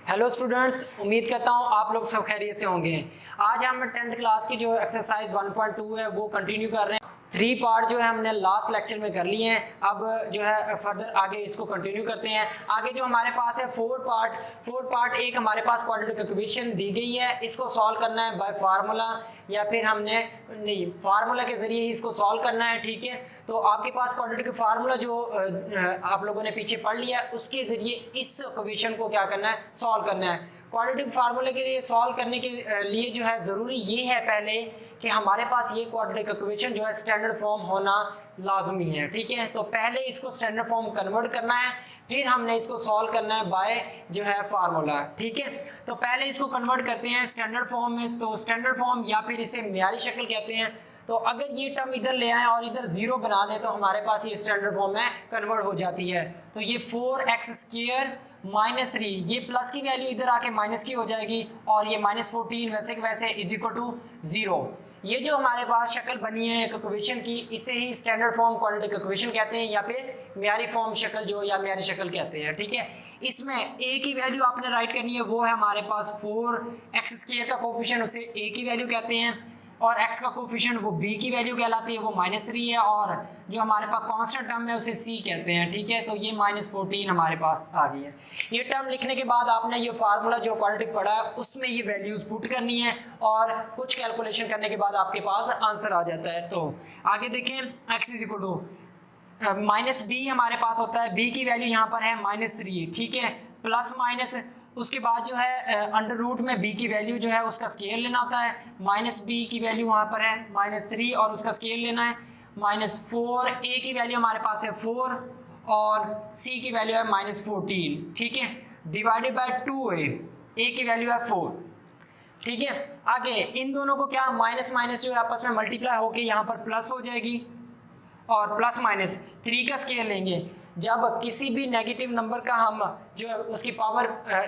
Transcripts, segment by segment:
Hello students, उम्मीद करता हूँ आप लोग सब खैरियत से होंगे। आज हम 10th क्लास की जो एक्सरसाइज 1.2 है वो कंटिन्यू कर रहे हैं। 3 पार्ट जो है हमने लास्ट लेक्चर में कर लिए हैं। अब जो है फर्दर आगे इसको कंटिन्यू करते हैं। आगे जो हमारे पास है 4 पार्ट एक हमारे पास क्वाड्रेटिक इक्वेशन दी गई है, इसको सॉल्व करना है बाय फार्मूला या फिर हमने नहीं फार्मूला के जरिए ही इसको सॉल्व करना है। ठीक है, तो आपके पास क्वाड्रेटिक फार्मूला जो आप लोगों ने पीछे पढ़ लिया है उसके जरिए इस इक्वेशन को क्या करना है, सॉल्व करना है। क्वाड्रेटिक फार्मूले के लिए सॉल्व करने के लिए जो है ज़रूरी ये है पहले कि हमारे पास ये क्वाड्रेटिक इक्वेशन जो है स्टैंडर्ड फॉर्म होना लाजमी है। ठीक है, तो पहले इसको स्टैंडर्ड फॉर्म कन्वर्ट करना है, फिर हमने इसको सॉल्व करना है बाय जो है फार्मूला। ठीक है, तो पहले इसको कन्वर्ट करते हैं स्टैंडर्ड फॉर्म में। तो स्टैंडर्ड फॉर्म या फिर इसे म्यारी शक्ल कहते हैं। तो अगर ये टर्म इधर ले आए और इधर 0 बना दें तो हमारे पास ये स्टैंडर्ड फॉर्म में कन्वर्ट हो जाती है। तो ये 4x² -3, ये प्लस की वैल्यू इधर आके माइनस की हो जाएगी और ये -14 वैसे के वैसे इज इक्वल टू 0। ये जो हमारे पास शक्ल बनी है एक इक्वेशन की, इसे ही स्टैंडर्ड फॉर्म क्वाड्रेटिक इक्वेशन कहते हैं या फिर म्यारी फॉर्म शक्ल जो या म्यारी शक्ल कहते हैं। ठीक है, इसमें a की वैल्यू आपने राइट करनी है, वो है हमारे पास 4x² का कोफिशिएंट, उसे a की वैल्यू कहते हैं, और x का कोफिशिएंट वो b की वैल्यू कहलाती है, वो -3 है, और जो हमारे पास कांस्टेंट टर्म है उसे c कहते हैं। ठीक है, तो ये -14 हमारे पास आ गई है। ये टर्म लिखने के बाद आपने ये फार्मूला जो क्वाड्रेटिक पढ़ा है उसमें ये वैल्यूज पुट करनी है और कुछ कैलकुलेशन करने के बाद आपके पास आंसर आ जाता है। तो आगे देखें, x = -b हमारे पास होता है, b की वैल्यू यहाँ पर है -3। ठीक है, प्लस माइनस उसके बाद जो है अंडर रूट में b की वैल्यू जो है उसका स्केयर लेना होता है। -b की वैल्यू वहाँ पर है -3 और उसका स्केयर लेना है -4। a की वैल्यू हमारे पास है 4 और c की वैल्यू है -14। ठीक है, डिवाइडेड बाय 2a, a की वैल्यू है 4। ठीक है, आगे इन दोनों को क्या माइनस माइनस जो है आपस में मल्टीप्लाई होके यहाँ पर प्लस हो जाएगी और प्लस माइनस 3 का स्केयर लेंगे। जब किसी भी नेगेटिव नंबर का हम जो उसकी पावर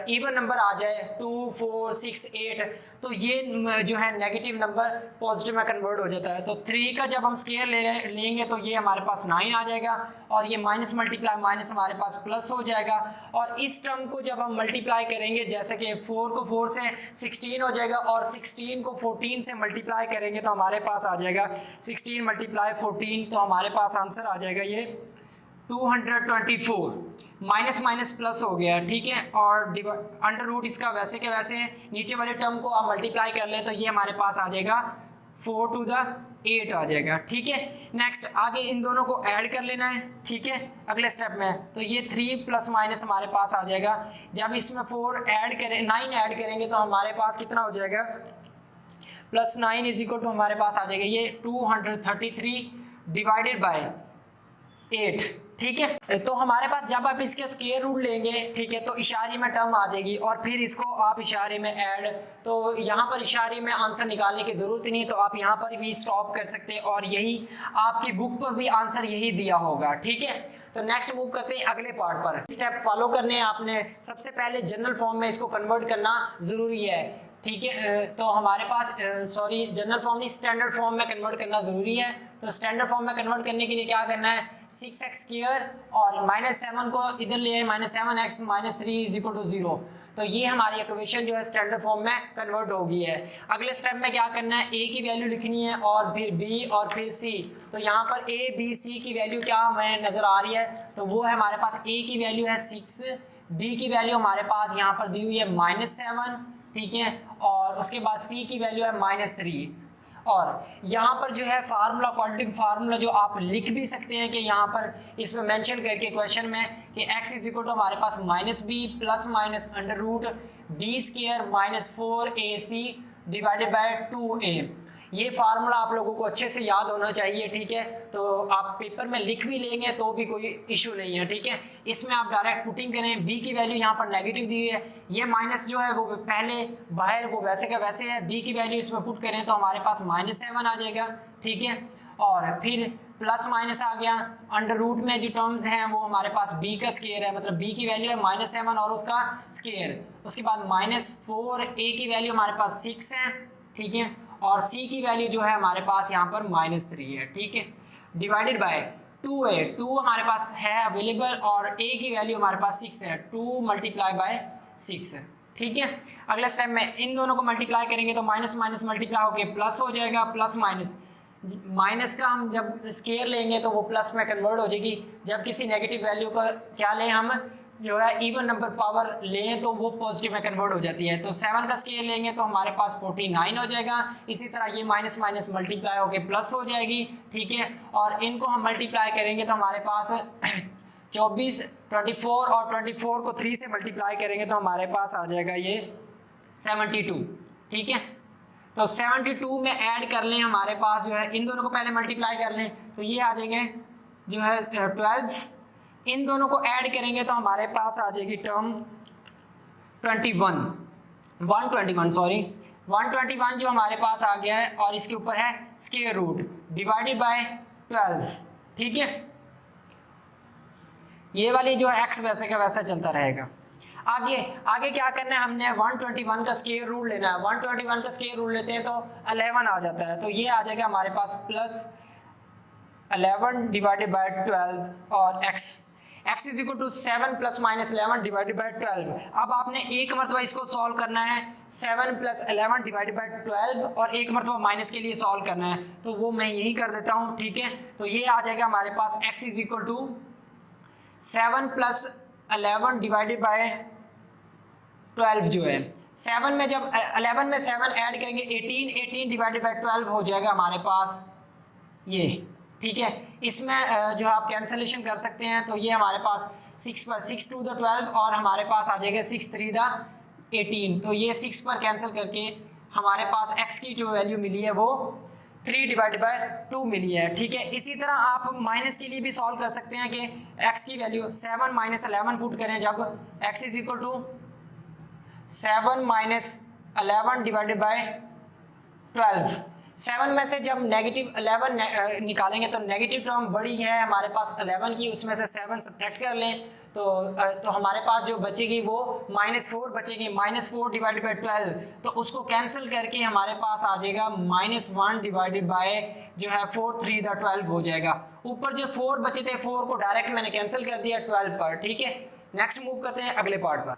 इवन नंबर आ जाए 2, 4, 6, 8, तो ये जो है नेगेटिव नंबर पॉजिटिव में कन्वर्ट हो जाता है। तो 3 का जब हम स्केयर लेंगे तो ये हमारे पास 9 आ जाएगा और ये माइनस मल्टीप्लाई माइनस हमारे पास प्लस हो जाएगा। और इस टर्म को जब हम मल्टीप्लाई करेंगे, जैसे कि 4 को 4 से 16 हो जाएगा और 16 को 14 से मल्टीप्लाई करेंगे तो हमारे पास आ जाएगा 16 × 14, तो हमारे पास आंसर आ जाएगा ये 224। माइनस माइनस प्लस हो गया। ठीक है, और अंडर रूट इसका वैसे के वैसे नीचे वाले टर्म को आप मल्टीप्लाई कर लें तो ये हमारे पास आ जाएगा 4 to the 8 आ जाएगा। ठीक है, नेक्स्ट आगे इन दोनों को ऐड कर लेना है। ठीक है, अगले स्टेप में तो ये 3 प्लस माइनस हमारे पास आ जाएगा। जब इसमें 9 ऐड करेंगे तो हमारे पास कितना हो जाएगा, +9 इज इक्वल टू हमारे पास आ जाएगा ये 233 डिवाइडेड बाय 8। ठीक है, तो हमारे पास जब आप इसके स्क्वायर रूट लेंगे, ठीक है, तो इशारे में टर्म आ जाएगी और फिर इसको आप इशारे में ऐड, तो यहाँ पर इशारे में आंसर निकालने की ज़रूरत नहीं, तो आप यहाँ पर भी स्टॉप कर सकते हैं और यही आपकी बुक पर भी आंसर यही दिया होगा। ठीक है, तो नेक्स्ट मूव करते हैं अगले पार्ट पर। स्टेप फॉलो करने हैं आपने। सबसे पहले जनरल फॉर्म में इसको कन्वर्ट करना ज़रूरी है। ठीक है, तो हमारे पास जनरल फॉर्म नहीं, स्टैंडर्ड फॉर्म में कन्वर्ट करना ज़रूरी है। तो स्टैंडर्ड फॉर्म में कन्वर्ट करने के लिए क्या करना है, 6x² और -7 को इधर ले आए, -7x -3 = 0। तो ये हमारी इक्वेशन जो है स्टैंडर्ड फॉर्म में कन्वर्ट हो गई है। अगले स्टेप में क्या करना है, a की वैल्यू लिखनी है और फिर b और फिर c। तो यहाँ पर a, b, c की वैल्यू क्या हमें नज़र आ रही है, तो वो है हमारे पास a की वैल्यू है 6, b की वैल्यू हमारे पास यहाँ पर दी हुई है -7। ठीक है, और उसके बाद c की वैल्यू है -3। और यहाँ पर जो है फार्मूला, क्वाड्रेटिक फार्मूला जो आप लिख भी सकते हैं कि यहाँ पर इसमें मेंशन करके क्वेश्चन में कि x = हमारे पास -b plus minus under root b² -4ac divided by 2a। ये फार्मूला आप लोगों को अच्छे से याद होना चाहिए। ठीक है, तो आप पेपर में लिख भी लेंगे तो भी कोई इशू नहीं है। ठीक है, इसमें आप डायरेक्ट पुटिंग करें। b की वैल्यू यहाँ पर नेगेटिव दी हुई है, ये माइनस जो है वो पहले बाहर वो वैसे का वैसे है, b की वैल्यू इसमें पुट करें तो हमारे पास -7 आ जाएगा। ठीक है, और फिर प्लस माइनस आ गया, अंडर रूट में जो टर्म्स हैं वो हमारे पास b का स्केयर है, मतलब b की वैल्यू है -7 और उसका स्केयर। उसके बाद -4, a की वैल्यू हमारे पास 6 है। ठीक है, और c की वैल्यू जो है हमारे पास यहाँ पर -3 है। ठीक है, डिवाइडेड बाय 2a, 2 हमारे पास है अवेलेबल और a की वैल्यू हमारे पास 6 है, 2 × 6। ठीक है। अगले स्टेप में इन दोनों को मल्टीप्लाई करेंगे तो माइनस माइनस मल्टीप्लाई होके प्लस हो जाएगा, प्लस माइनस, माइनस का हम जब स्केयर लेंगे तो वो प्लस में कन्वर्ट हो जाएगी। जब किसी नेगेटिव वैल्यू का क्या लें हम, जो है इवन नंबर पावर लें तो वो पॉजिटिव में कन्वर्ट हो जाती है। तो 7 का स्केयर लेंगे तो हमारे पास 49 हो जाएगा। इसी तरह ये माइनस माइनस मल्टीप्लाई होके प्लस हो जाएगी, ठीक है। और इनको हम मल्टीप्लाई करेंगे तो हमारे पास 24, 24 और 24 को 3 से मल्टीप्लाई करेंगे तो हमारे पास आ जाएगा ये 72, ठीक है। तो 72 में ऐड कर लें, हमारे पास जो है इन दोनों को पहले मल्टीप्लाई कर लें तो ये आ जाएंगे जो है 12, इन दोनों को ऐड करेंगे तो हमारे पास आ जाएगी टर्म 121 जो हमारे पास आ गया है, और इसके ऊपर है स्क्वायर रूट डिवाइडेड बाय 12, ठीक है। ये वाली जो है x वैसे का वैसा चलता रहेगा। आगे क्या करना है, हमने 121 का स्क्वायर रूट लेना है। 121 का स्क्वायर रूट लेते हैं तो 11 आ जाता है, तो ये आ जाएगा हमारे पास प्लस 11 डिवाइडेड बाय 12 और x is equal to 7 plus minus 11 divided by 12। अब आपने एक मरतबा इसको सॉल्व करना है 7 प्लस 11 डिवाइडेड बाय 12, और एक मरतबा माइनस के लिए सॉल्व करना है, तो वो मैं यही कर देता हूँ, ठीक है। तो ये आ जाएगा हमारे पास x is equal to 7 plus 11 divided by 12 जो है 7 में, जब 11 में 7 ऐड करेंगे 18 डिवाइडेड बाय 12 हो जाएगा हमारे पास ये, ठीक है। इसमें जो आप कैंसलेशन कर सकते हैं, तो ये हमारे पास 6 टू द 12 और हमारे पास आ जाएगा 6 3 द 18, तो ये 6 पर कैंसिल करके हमारे पास x की जो वैल्यू मिली है वो 3 डिवाइडेड बाय 2 मिली है, ठीक है। इसी तरह आप माइनस के लिए भी सॉल्व कर सकते हैं कि x की वैल्यू 7 माइनस 11 पुट करें, जब x is equal to 7 minus 11 divided by 12। 7 में से जब नेगेटिव 11 निकालेंगे तो नेगेटिव टर्म बड़ी है हमारे पास 11 की, उसमें से 7 सब्ट्रैक्ट कर लें तो हमारे पास जो बचेगी वो -4 बचेगी। -4 डिवाइडेड बाय 12, तो उसको कैंसिल करके हमारे पास आ जाएगा -1 डिवाइडेड बाय जो है 4 3 द 12 हो जाएगा। ऊपर जो 4 बचे थे 4 को डायरेक्ट मैंने कैंसिल कर दिया 12 पर, ठीक है। नेक्स्ट मूव करते हैं अगले पार्ट पर।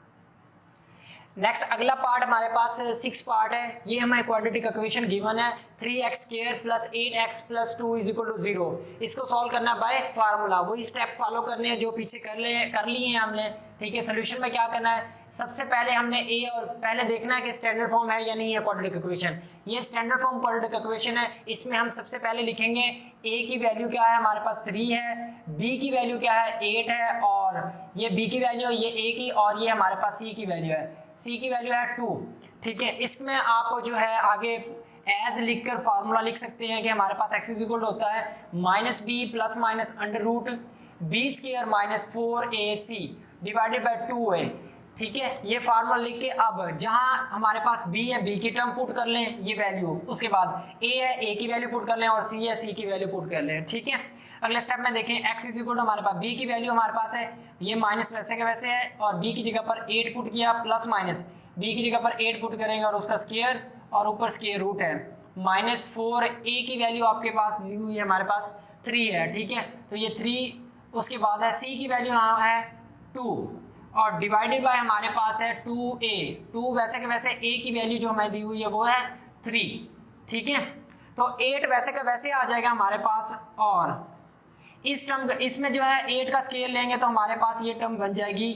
नेक्स्ट अगला पार्ट हमारे पास 6 पार्ट है। ये हमें क्वाड्रेटिक इक्वेशन गिवन है 3x² plus 8x plus 2 is equal to 0। इसको सॉल्व करना बाय फार्मूला, वही स्टेप फॉलो करने हैं जो पीछे कर लिए हैं हमने, ठीक है। सोल्यूशन में क्या करना है, सबसे पहले हमने ए और पहले देखना है कि स्टैंडर्ड फॉर्म है या नहीं है क्वाड्रेटिक इक्वेशन। ये स्टैंडर्ड फॉर्म क्वाड्रेटिक इक्वेशन है, इसमें हम सबसे पहले लिखेंगे ए की वैल्यू क्या है, हमारे पास 3 है, बी की वैल्यू क्या है 8 है, और ये बी की वैल्यू है ये ए की, और ये हमारे पास सी की वैल्यू है, सी की वैल्यू है 2, ठीक है। इसमें आप जो है आगे एज लिखकर फार्मूला लिख सकते हैं कि हमारे पास x इक्वल होता है -b plus minus under root B square minus 4ac divided by 2a, ठीक है। ये फार्मूला लिख के अब जहां हमारे पास b है b की टर्म पुट कर लें ये वैल्यू, उसके बाद a है a की वैल्यू पुट कर लें, और c है c की वैल्यू पुट कर लें, ठीक है। अगले स्टेप में देखें x इज इक्वल टू हमारे पास b की वैल्यू हमारे पास है ये माइनस वैसे का वैसे है, और b की जगह पर 8 पुट किया प्लस माइनस b की जगह पर 8 पुट करेंगे और उसका स्क्वायर और ऊपर स्क्वायर रूट है -4a की वैल्यू आपके पास दी हुई है हमारे पास 3 है, ठीक है। तो ये 3 उसके बाद है c की वैल्यू यहाँ है 2 और डिवाइडेड बाय हमारे पास है 2a, 2 वैसे के वैसे a की वैल्यू जो हमें दी हुई है वो है 3, ठीक है। तो 8 वैसे का वैसे आ जाएगा हमारे पास, और इस टर्म इसमें जो है 8 का स्क्वायर लेंगे तो हमारे पास ये टर्म बन जाएगी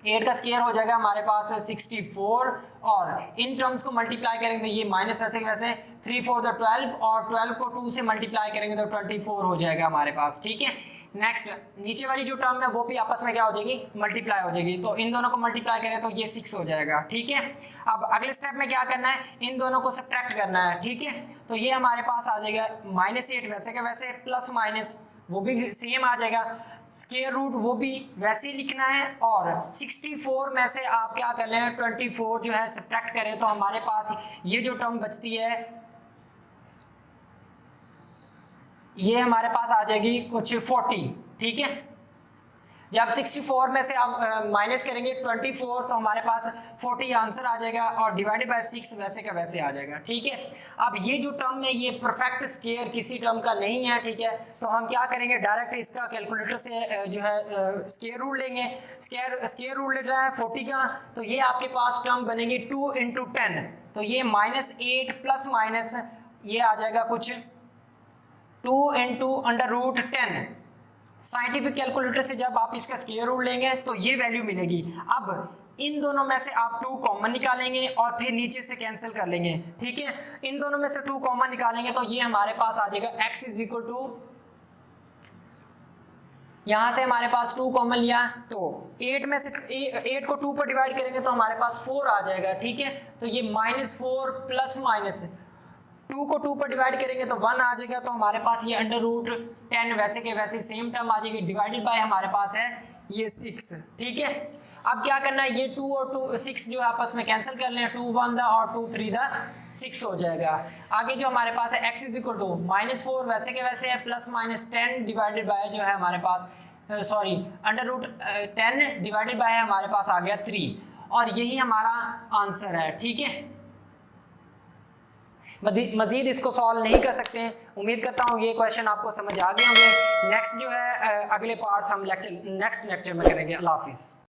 8 का स्क्वायर हो जाएगा हमारे पास 64, और इन टर्म्स को मल्टीप्लाई करेंगे तो ये माइनस वैसे के वैसे 3 4 द 12, और 12 को 2 से मल्टीप्लाई करेंगे तो 24 हो जाएगा हमारे पास, ठीक है। नेक्स्ट नीचे वाली जो टर्म है वो भी आपस में क्या हो जाएगी मल्टीप्लाई हो जाएगी, तो इन दोनों को मल्टीप्लाई करें तो ये 6 हो जाएगा, ठीक है। अब अगले स्टेप में क्या करना है, इन दोनों को सब्ट्रैक्ट करना है, ठीक है। तो ये हमारे पास आ जाएगा -8 वैसे का वैसे प्लस माइनस वो भी सेम आ जाएगा, स्क्वायर रूट वो भी वैसे ही लिखना है, और 64 में से आप क्या कर लें 24 जो है सब्ट्रैक्ट करें तो हमारे पास ये जो टर्म बचती है ये हमारे पास आ जाएगी कुछ 40, ठीक है। जब 64 में से आप माइनस करेंगे 24 तो हमारे पास 40 आंसर आ जाएगा और डिवाइडेड बाय 6 वैसे का वैसे आ जाएगा। ठीक है, अब ये जो टर्म है ये परफेक्ट स्क्वायर किसी टर्म का नहीं है। ठीक है, तो हम क्या करेंगे, डायरेक्ट इसका कैलकुलेटर से जो है स्क्वायर रूट लेंगे। स्क्वायर रूट लेना है 40 का, तो ये आपके पास टर्म बनेगी 2 × 10, तो ये -8 प्लस माइनस ये आ जाएगा कुछ 2 × √10। साइंटिफिक कैलकुलेटर से जब आप इसका स्क्वायर रूट लेंगे तो ये वैल्यू मिलेगी। अब इन दोनों में से आप 2 कॉमन निकालेंगे और फिर नीचे से कैंसिल कर लेंगे। ठीक है, इन दोनों में से 2 कॉमन निकालेंगे तो ये हमारे पास आ जाएगा x = यहाँ से हमारे पास 2 कॉमन लिया तो 8 में से 8 को 2 पर डिवाइड करेंगे तो हमारे पास 4 आ जाएगा। ठीक है, तो ये -4 प्लस माइनस 2 को 2 पर डिवाइड करेंगे तो 1 आ जाएगा, तो हमारे पास ये √10 वैसे के वैसे सेम टर्म आ जाएगी। डिवाइडेड बाय हमारे पास है ये 6। ठीक है, अब क्या करना है, ये 2 और 6 जो आपस में कैंसिल कर लें, 2 × 1 और 2 × 3 6 हो जाएगा। आगे जो हमारे पास है x = -4 वैसे के वैसे है प्लस -10 डिवाइडेड बाय जो है हमारे पास √10 डिवाइडेड बाय हमारे पास आ गया 3, और यही हमारा आंसर है। ठीक है, मजीद इसको सॉल्व नहीं कर सकते हैं। उम्मीद करता हूँ ये क्वेश्चन आपको समझ आ गए होंगे। नेक्स्ट जो है अगले पार्ट्स हम नेक्स्ट लेक्चर में करेंगे। अल्लाह हाफिज़।